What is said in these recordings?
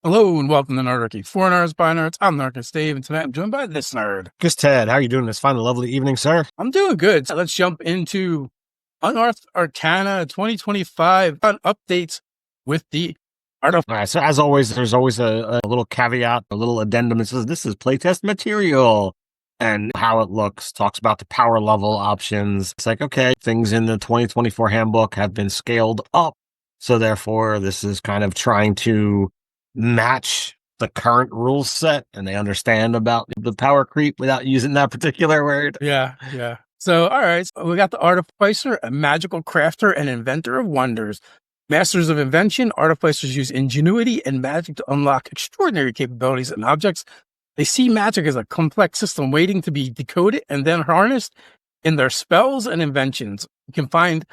Hello and welcome to Nerdarchy. For nerds, by nerds, I'm Nerdarchist Dave, and tonight I'm joined by this nerd. Just Ted, how are you doing this fine, lovely evening, sir? I'm doing good. So let's jump into Unearthed Arcana 2025 on updates with the All right, so as always, there's always a little caveat, a little addendum that says this is playtest material and how it looks, talks about the power level options. It's like, okay, things in the 2024 handbook have been scaled up. So therefore, this is kind of trying to match the current rule set, and they understand about the power creep without using that particular word. Yeah. So, all right, so we got the Artificer, a magical crafter and inventor of wonders. Masters of invention, artificers use ingenuity and magic to unlock extraordinary capabilities and objects. They see magic as a complex system waiting to be decoded and then harnessed in their spells and inventions. You can find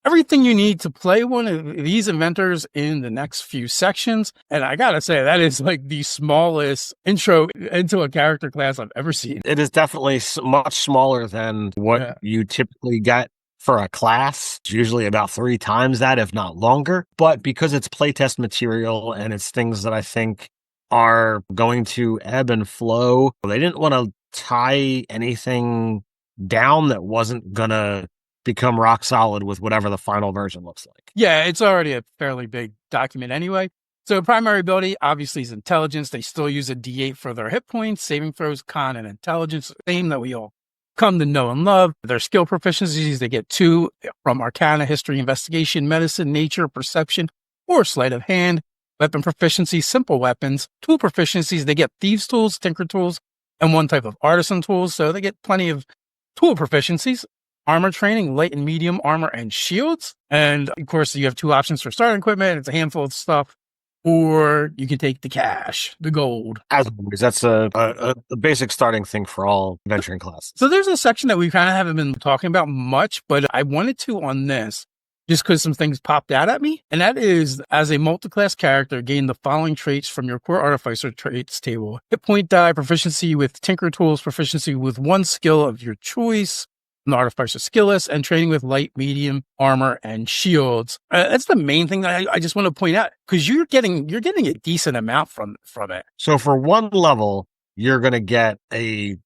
everything you need to play one of these inventors in the next few sections. And I gotta say, that is like the smallest intro into a character class I've ever seen. It is definitely much smaller than what you typically get for a class. It's usually about 3 times that, if not longer. But because it's playtest material and it's things that I think are going to ebb and flow, they didn't want to tie anything down that wasn't going to become rock solid with whatever the final version looks like. Yeah, it's already a fairly big document anyway. So primary ability, obviously, is intelligence. They still use a D8 for their hit points, saving throws, con, and intelligence, same that we all come to know and love. Their skill proficiencies, they get 2 from Arcana, History, Investigation, Medicine, Nature, Perception, or Sleight of Hand. Weapon proficiency, simple weapons. Tool proficiencies, they get Thieves' Tools, Tinker Tools, and 1 type of Artisan Tools, so they get plenty of tool proficiencies. Armor training, light and medium armor and shields. And of course, you have 2 options for starting equipment. It's a handful of stuff. Or you can take the cash, the gold. As always, that's a basic starting thing for all adventuring classes. So there's a section that we kind of haven't been talking about much, but I wanted to on this just because some things popped out at me. And that is, as a multi-class character, gain the following traits from your core Artificer traits table. Hit point die, proficiency with Tinker Tools, proficiency with 1 skill of your choice, an Artificer skillless, and training with light, medium, armor, and shields. That's the main thing that I just want to point out, because you're getting a decent amount from it. So for 1 level, you're going to get a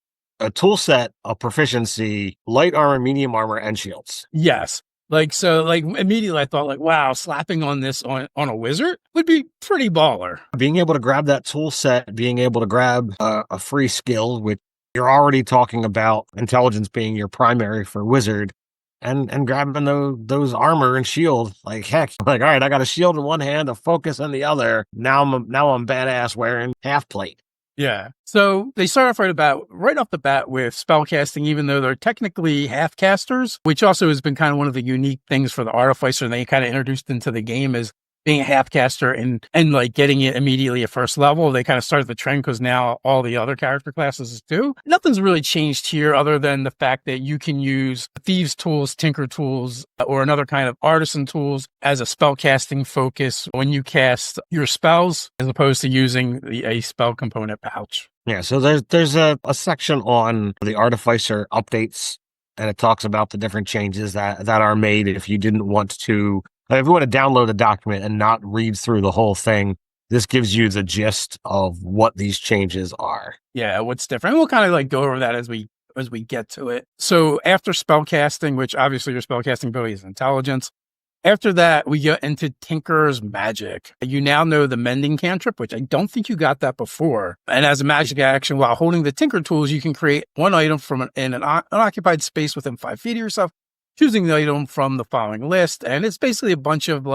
tool set, a proficiency, light armor, medium armor, and shields. Yes. Immediately I thought, wow, slapping on this on a wizard would be pretty baller. Being able to grab that tool set, being able to grab a free skill, which you're already talking about intelligence being your primary for wizard, and grabbing those armor and shield. Like, heck, all right, I got a shield in one hand, a focus in the other. Now I'm badass wearing half plate. Yeah. So they start off right off the bat with spellcasting, even though they're technically half casters, which also has been kind of one of the unique things for the Artificer. And they kind of introduced into the game is being a half caster and like getting it immediately at first level. They kind of started the trend because now all the other character classes do. Nothing's really changed here other than the fact that you can use Thieves' Tools, Tinker Tools, or another kind of Artisan Tools as a spellcasting focus when you cast your spells, as opposed to using a spell component pouch. Yeah, so there's a section on the Artificer updates, and it talks about the different changes that are made if you didn't want to. If you want to download a document and not read through the whole thing, this gives you the gist of what these changes are. Yeah, what's different. And we'll kind of go over that as we get to it. So after spellcasting, which obviously your spellcasting ability is intelligence, after that, we get into Tinker's Magic. You now know the Mending cantrip, which I don't think you got that before. And as a magic action, while holding the Tinker Tools, you can create 1 item from an unoccupied space within 5 feet of yourself, choosing the item from the following list. And it's basically a bunch of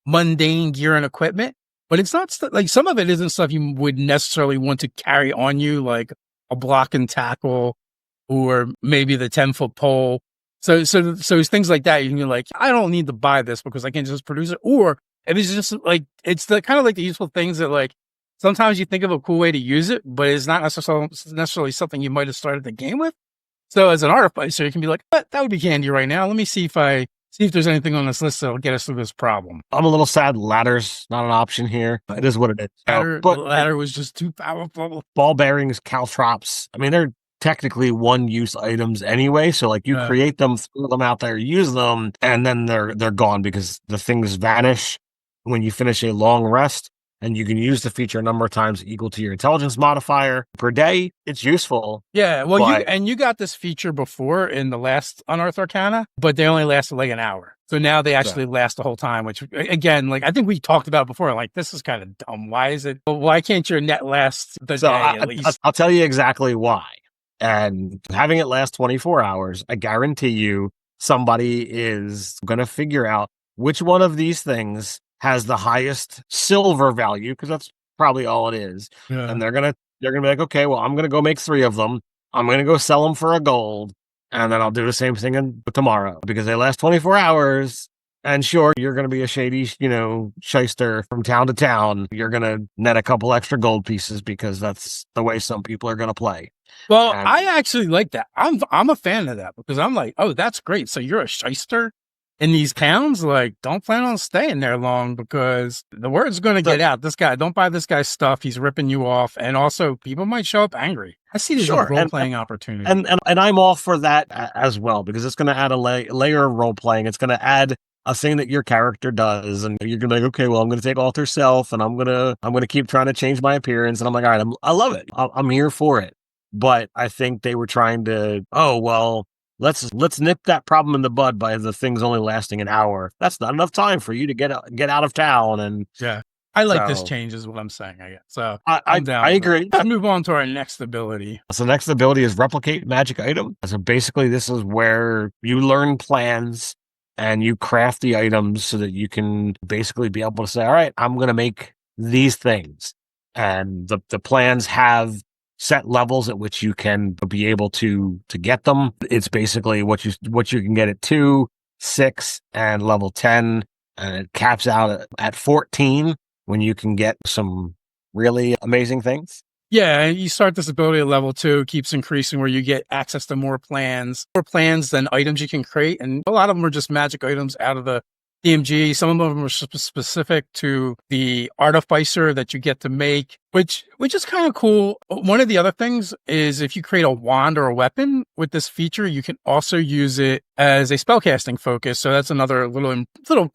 mundane gear and equipment, but it's not some of it isn't stuff you would necessarily want to carry on you, like a block and tackle or maybe the 10-foot pole. So it's things like that. You can be I don't need to buy this because I can just produce it. Or if it's just it's the kind of the useful things that sometimes you think of a cool way to use it, but it's not necessarily something you might have started the game with. So as an Artificer, you can be that would be handy right now. Let me see if there's anything on this list that'll get us through this problem. I'm a little sad ladder's not an option here. It is what it is. But ladder was just too powerful. Ball bearings, caltrops. I mean, they're technically 1-use items anyway. So you create them, throw them out there, use them, and then they're gone because the things vanish when you finish a long rest. and you can use the feature a number of times equal to your intelligence modifier per day. It's useful. Yeah, well, but you got this feature before in the last Unearthed Arcana, but they only lasted like an hour. So now they actually last the whole time, which again, like I think we talked about before, like this is kind of dumb. Why can't your net last the day at least? I'll tell you exactly why. And having it last 24 hours, I guarantee you somebody is going to figure out which one of these things has the highest silver value, because that's probably all it is. Yeah. And they're gonna be like, okay, well, I'm gonna go make 3 of them. I'm gonna go sell them for a gold, and then I'll do the same thing tomorrow because they last 24 hours. And sure, you're gonna be a shady, shyster from town to town. You're gonna net a couple extra gold pieces because that's the way some people are gonna play. Well, I actually like that. I'm a fan of that because I'm like, oh, that's great. So you're a shyster in these towns, like, don't plan on staying there long because the word's going to get out. This guy, don't buy this guy's stuff. He's ripping you off. And also, people might show up angry. I see this as a role-playing opportunity. And I'm all for that as well, because it's going to add a layer of role-playing. It's going to add a thing that your character does. And you're going to be like, okay, well, I'm going to take alter self and I'm going to keep trying to change my appearance. And I'm like, all right, I love it. I'm here for it. But I think they were trying to, let's nip that problem in the bud by the things only lasting an hour. That's not enough time for you to get out of town. And yeah, I like this change is what I'm saying, I guess. So I'm down. I agree. Let's move on to our next ability. So next ability is replicate magic item. So basically this is where you learn plans and you craft the items so that you can basically be able to say, all right, I'm going to make these things. And the plans have set levels at which you can be able to get them. It's basically what you can get at 2, 6, and level 10, and it caps out at 14 when you can get some really amazing things. Yeah, and you start this ability at level 2, keeps increasing where you get access to more plans than items you can create, and a lot of them are just magic items out of the DMG. Some of them are specific to the Artificer that you get to make, which is kind of cool. One of the other things is if you create a wand or a weapon with this feature, you can also use it as a spellcasting focus. So that's another little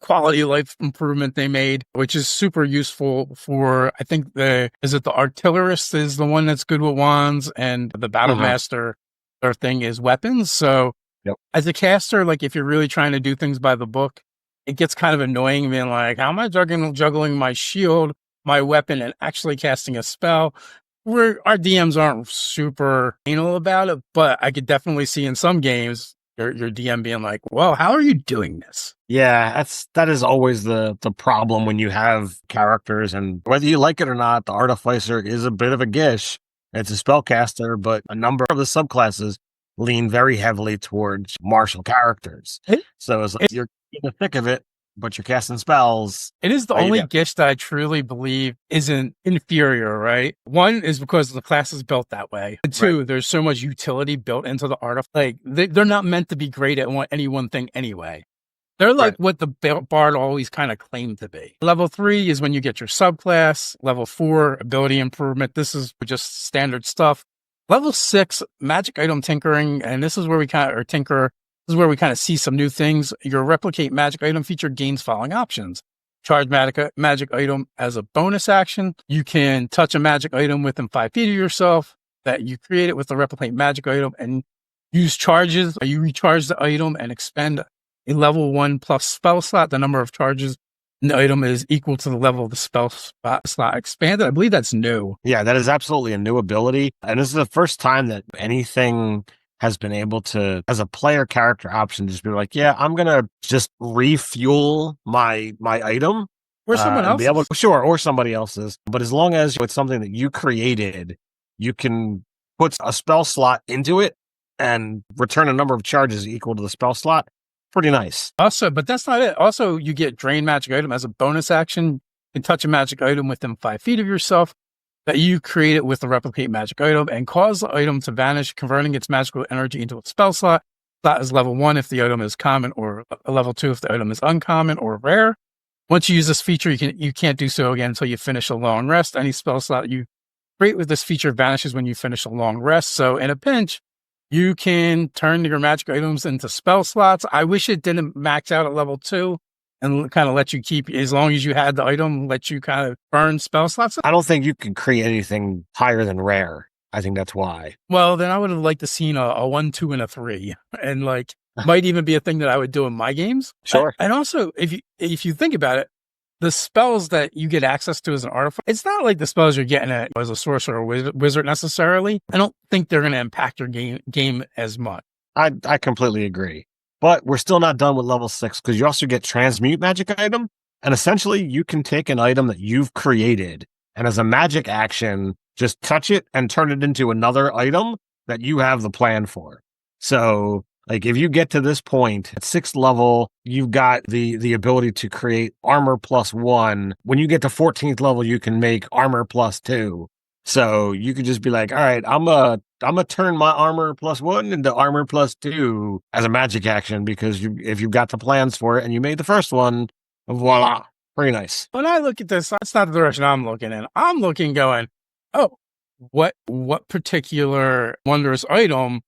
quality of life improvement they made, which is super useful for, I think the Artillerist is the one that's good with wands, and the Battlemaster or thing is weapons. So as a caster, like if you're really trying to do things by the book, it gets kind of annoying being like, how am I juggling my shield, my weapon, and actually casting a spell? Where our DMs aren't super anal about it, but I could definitely see in some games your DM being like, well, how are you doing this? Yeah, that is always the problem when you have characters, and whether you like it or not, the Artificer is a bit of a gish. It's a spellcaster, but a number of the subclasses lean very heavily towards martial characters. So it's like you're in the thick of it, but you're casting spells. It is the only gish that I truly believe isn't inferior, right? One is because the class is built that way. And 2, there's so much utility built into the artifact. Like they're not meant to be great at any one thing anyway. They're like what the bard always kind of claimed to be. Level 3 is when you get your subclass. Level 4, ability improvement. This is just standard stuff. Level 6, magic item tinkering, and this is where we kind of see some new things. Your replicate magic item feature gains following options. Charge magic item as a bonus action. You can touch a magic item within 5 feet of yourself that you created with the replicate magic item and use charges. You recharge the item and expend a level 1 plus spell slot. The number of charges in the item is equal to the level of the spell slot expanded. I believe that's new. Yeah, that is absolutely a new ability. And this is the first time that anything has been able to, as a player character option, just be like, yeah, I'm going to just refuel my item. Or someone else's. Or somebody else's. But as long as it's something that you created, you can put a spell slot into it and return a number of charges equal to the spell slot. Pretty nice. Also, but that's not it. Also, you get drain magic item as a bonus action. You can touch a magic item within 5 feet of yourself that you created with the replicate magic item and cause the item to vanish, converting its magical energy into a spell slot. Slot is level 1 if the item is common, or a level 2 if the item is uncommon or rare. Once you use this feature, you can't do so again until you finish a long rest. Any spell slot you create with this feature vanishes when you finish a long rest. So in a pinch, you can turn your magic items into spell slots. I wish it didn't max out at level 2. and kind of let you keep, as long as you had the item, let you kind of burn spell slots. I don't think you can create anything higher than rare. I think that's why. Well, then I would have liked to seen a 1, 2, and a 3, and like might even be a thing that I would do in my games. Sure. And also, if you think about it, the spells that you get access to as an artificer, it's not like the spells you're getting as a sorcerer or wizard necessarily. I don't think they're going to impact your game as much. I completely agree. But we're still not done with level 6 because you also get transmute magic item. And essentially, you can take an item that you've created and as a magic action, just touch it and turn it into another item that you have the plan for. So, like, if you get to this point at 6th level, you've got the ability to create armor +1. When you get to 14th level, you can make armor +2. So you could just be like, all right, I'm gonna turn my armor +1 into armor +2 as a magic action because if you've got the plans for it and you made the first one, voila, pretty nice. When I look at this, that's not the direction I'm looking in. I'm looking going, oh, what particular wondrous item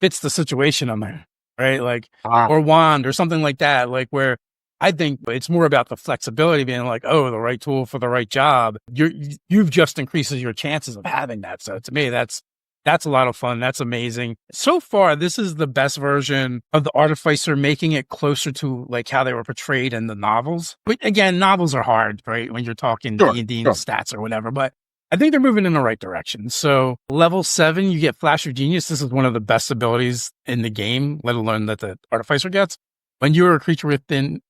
fits the situation I'm in, right? Like, or wand or something like that, like where I think it's more about the flexibility being like, oh, the right tool for the right job. You've just increases your chances of having that. So to me, that's a lot of fun. That's amazing. So far, this is the best version of the Artificer, making it closer to like how they were portrayed in the novels. But again, novels are hard, right? When you're talking D&D stats or whatever, but I think they're moving in the right direction. So level 7, you get Flash of Genius. This is one of the best abilities in the game, let alone that the Artificer gets. When you're a creature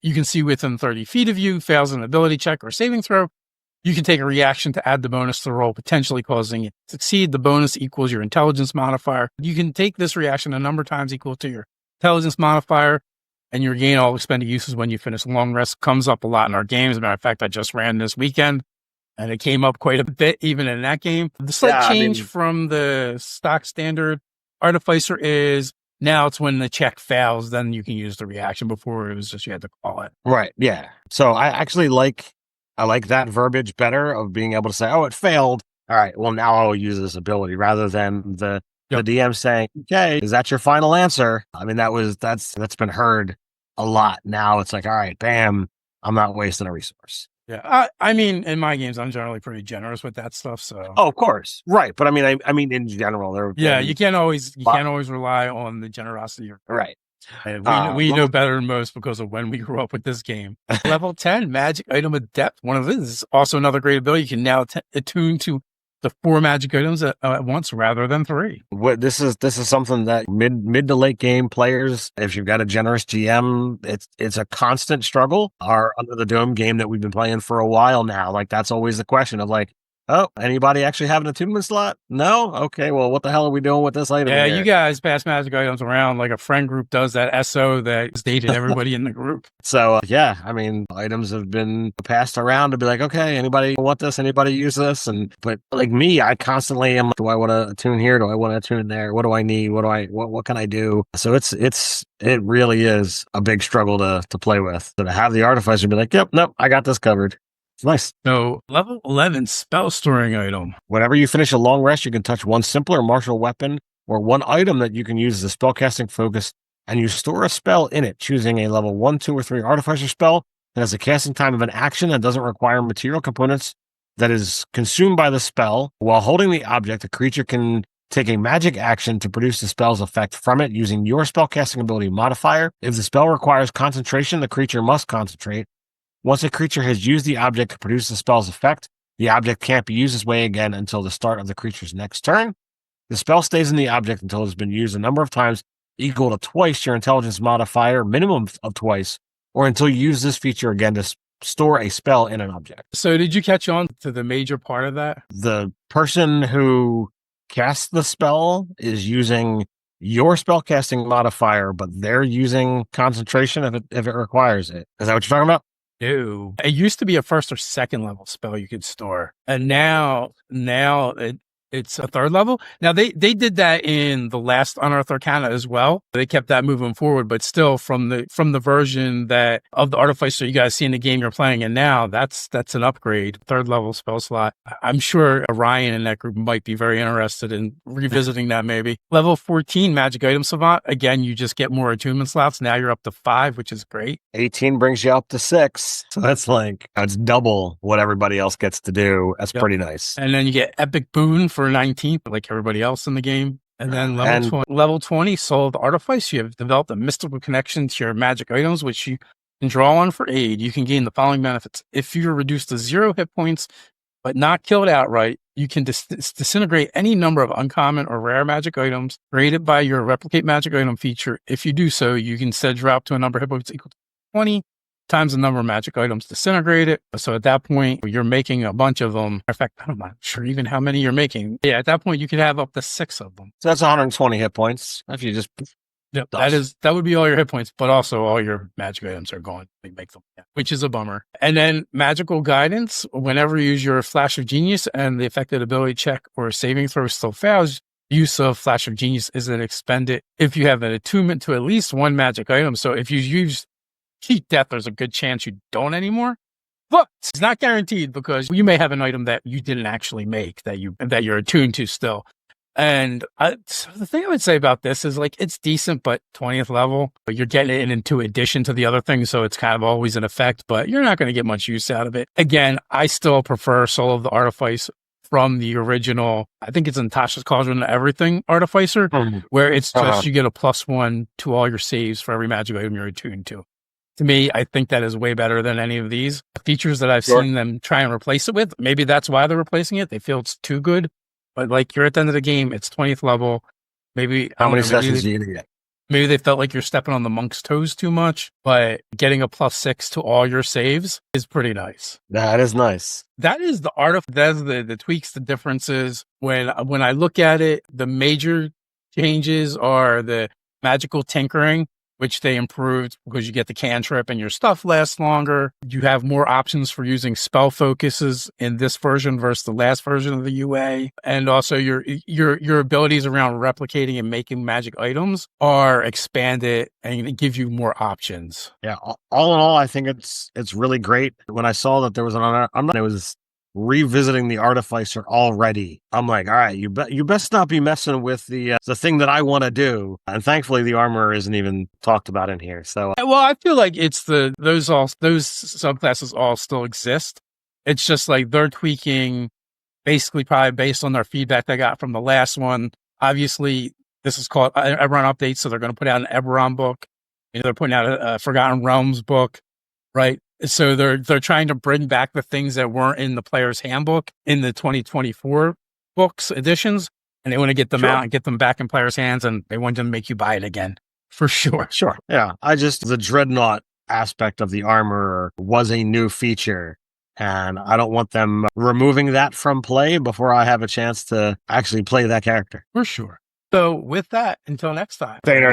you can see within 30 feet of you, fails an ability check or saving throw, you can take a reaction to add the bonus to the roll, potentially causing it to succeed. The bonus equals your intelligence modifier. You can take this reaction a number of times equal to your intelligence modifier, and your gain all expended uses when you finish a long rest. Comes up a lot in our games. As a matter of fact, I just ran this weekend, and it came up quite a bit even in that game. The slight change from the stock standard Artificer is now it's when the check fails, then you can use the reaction. Before it was just you had to call it. Right, yeah. So I actually like that verbiage better of being able to say, oh, it failed. All right, well, now I'll use this ability rather than the DM saying, okay, is that your final answer? I mean, that's been heard a lot. Now it's like, all right, bam, I'm not wasting a resource. Yeah, I mean, in my games, I'm generally pretty generous with that stuff. So, oh, of course, right. But I mean, in general, you can't always rely on the generosity. Right. We know better than most because of when we grew up with this game. Level 10, Magic Item of Depth. One of these is also another great ability. You can now attune to the 4 magic items at once rather than 3. This is something that mid to late game players, if you've got a generous GM, it's a constant struggle. Our Under the Dome game that we've been playing for a while now, like that's always the question of like, oh, anybody actually have an attunement slot? No? Okay, well, what the hell are we doing with this item? Yeah, you guys pass magic items around like a friend group does that SO that dated everybody in the group. So, yeah, I mean, items have been passed around to be like, okay, anybody want this? Anybody use this? But like me, I constantly am, do I want to attune here? Do I want to attune there? What do I need? What can I do? So it really is a big struggle to play with. So to have the Artificer be like, yep, nope, I got this covered. It's nice. So, level 11, Spell Storing Item. Whenever you finish a long rest, you can touch one simpler martial weapon or one item that you can use as a spellcasting focus, and you store a spell in it, choosing a level 1, 2, or 3 Artificer spell that has a casting time of an action that doesn't require material components that is consumed by the spell. While holding the object, the creature can take a magic action to produce the spell's effect from it using your spellcasting ability modifier. If the spell requires concentration, the creature must concentrate. Once a creature has used the object to produce the spell's effect, the object can't be used this way again until the start of the creature's next turn. The spell stays in the object until it has been used a number of times equal to twice your intelligence modifier, minimum of twice, or until you use this feature again to store a spell in an object. So did you catch on to the major part of that? The person who casts the spell is using your spellcasting modifier, but they're using concentration if it requires it. Is that what you're talking about? No. It used to be a 1st or 2nd level spell you could store. And now It's a third level. Now they did that in the last Unearthed Arcana as well. They kept that moving forward, but still from the version that of the Artificer you guys see in the game you're playing in now, that's an upgrade. Third level spell slot. I'm sure Ryan and that group might be very interested in revisiting that maybe. Level 14 Magic Item Savant. Again, you just get more attunement slots. Now you're up to 5, which is great. 18 brings you up to 6. So that's double what everybody else gets to do. That's pretty nice. And then you get Epic Boon for 19, like everybody else in the game. And then level 20, Soul of the Artificer. You have developed a mystical connection to your magic items, which you can draw on for aid. You can gain the following benefits. If you're reduced to 0 hit points, but not killed outright, you can disintegrate any number of uncommon or rare magic items created by your replicate magic item feature. If you do so, you can instead drop to a number of hit points equal to 20 times the number of magic items disintegrated. So at that point, you're making a bunch of them. In fact, I'm not sure even how many you're making. Yeah, at that point, you could have up to 6 of them. So that's 120 hit points. If you just... Yep, that would be all your hit points, but also all your magic items are gone. We make them, which is a bummer. And then magical guidance. Whenever you use your Flash of Genius and the affected ability check or saving throw still fails, use of Flash of Genius isn't expended if you have an attunement to at least one magic item. So if you use Heat Death, there's a good chance you don't anymore. But it's not guaranteed because you may have an item that you didn't actually make that you're attuned to still. And so the thing I would say about this is it's decent, but 20th level, but you're getting it into addition to the other things. So it's kind of always in effect, but you're not going to get much use out of it. Again, I still prefer Soul of the Artifice from the original. I think it's in Tasha's Cauldron to Everything Artificer, where it's just you get a +1 to all your saves for every magic item you're attuned to. To me, I think that is way better than any of these features that I've seen them try and replace it with. Maybe that's why they're replacing it. They feel it's too good. But you're at the end of the game, it's 20th level. Maybe how many sessions do you get? Maybe they felt like you're stepping on the monk's toes too much, but getting a +6 to all your saves is pretty nice. That is nice. That is the art of that's the tweaks, the differences. When I look at it, the major changes are the magical tinkering, which they improved because you get the cantrip and your stuff lasts longer. You have more options for using spell focuses in this version versus the last version of the UA. And also your abilities around replicating and making magic items are expanded and it gives you more options. Yeah. All in all, I think it's really great. When I saw that there was it was revisiting the Artificer already. I'm like, all right, you best not be messing with the thing that I want to do. And thankfully, the armor isn't even talked about in here. So, well, I feel like it's those subclasses all still exist. It's just they're tweaking, basically probably based on their feedback they got from the last one. Obviously, this is called Eberron update, so they're going to put out an Eberron book. They're putting out a Forgotten Realms book, right? So they're trying to bring back the things that weren't in the player's handbook in the 2024 books editions, and they want to get them out and get them back in players' hands, and they want them to make you buy it again for sure. Sure, yeah. The dreadnought aspect of the armor was a new feature, and I don't want them removing that from play before I have a chance to actually play that character. For sure. So with that, until next time. Later.